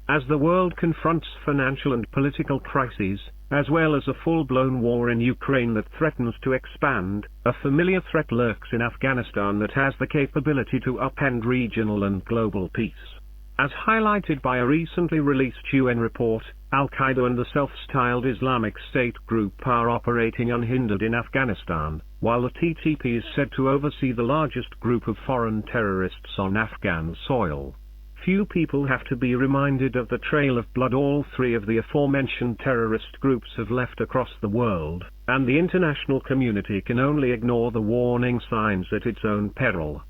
As the world confronts financial and political crises, as well as a full-blown war in Ukraine that threatens to expand, a familiar threat lurks in Afghanistan that has the capability to upend regional and global peace. As highlighted by a recently released UN report, Al-Qaeda and the self-styled Islamic State group are operating unhindered in Afghanistan, while the TTP is said to oversee the largest group of foreign terrorists on Afghan soil. Few people have to be reminded of the trail of blood all three of the aforementioned terrorist groups have left across the world, and the international community can only ignore the warning signs at its own peril.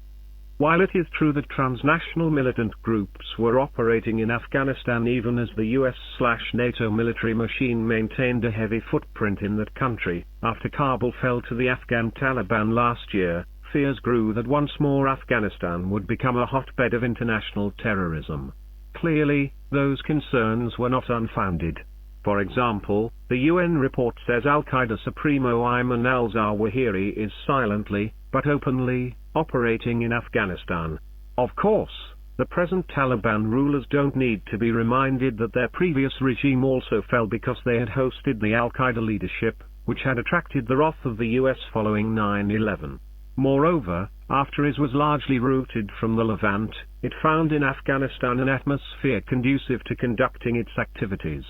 While it is true that transnational militant groups were operating in Afghanistan even as the US/NATO military machine maintained a heavy footprint in that country, after Kabul fell to the Afghan Taliban last year, fears grew that once more Afghanistan would become a hotbed of international terrorism. Clearly, those concerns were not unfounded. For example, the UN report says Al-Qaeda Supremo Ayman al-Zawahiri is silently, but openly, operating in Afghanistan. Of course, the present Taliban rulers don't need to be reminded that their previous regime also fell because they had hosted the Al-Qaeda leadership, which had attracted the wrath of the US following 9/11. Moreover, after IS was largely routed from the Levant, it found in Afghanistan an atmosphere conducive to conducting its activities.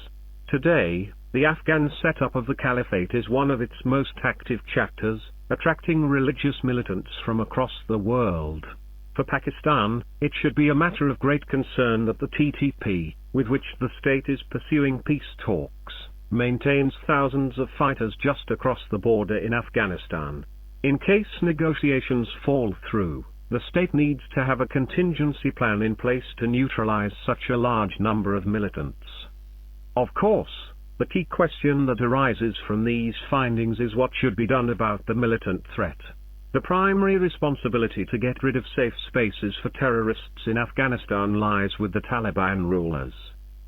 Today, the Afghan setup of the caliphate is one of its most active chapters, attracting religious militants from across the world. For Pakistan, it should be a matter of great concern that the TTP, with which the state is pursuing peace talks, maintains thousands of fighters just across the border in Afghanistan. In case negotiations fall through, the state needs to have a contingency plan in place to neutralize such a large number of militants. Of course, the key question that arises from these findings is what should be done about the militant threat. The primary responsibility to get rid of safe spaces for terrorists in Afghanistan lies with the Taliban rulers.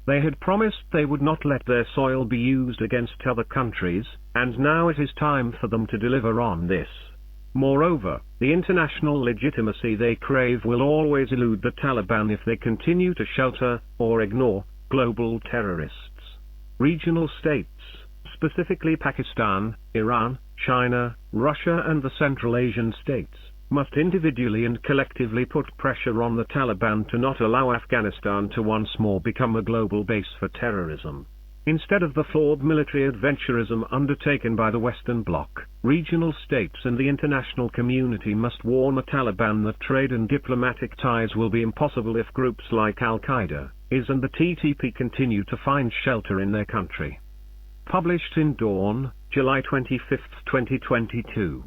They had promised they would not let their soil be used against other countries, and now it is time for them to deliver on this. Moreover, the international legitimacy they crave will always elude the Taliban if they continue to shelter, or ignore, global terrorists. Regional states, specifically Pakistan, Iran, China, Russia and the Central Asian states, must individually and collectively put pressure on the Taliban to not allow Afghanistan to once more become a global base for terrorism. Instead of the flawed military adventurism undertaken by the Western Bloc, regional states and the international community must warn the Taliban that trade and diplomatic ties will be impossible if groups like Al-Qaeda, IS and the TTP continue to find shelter in their country. Published in Dawn, July 25, 2022.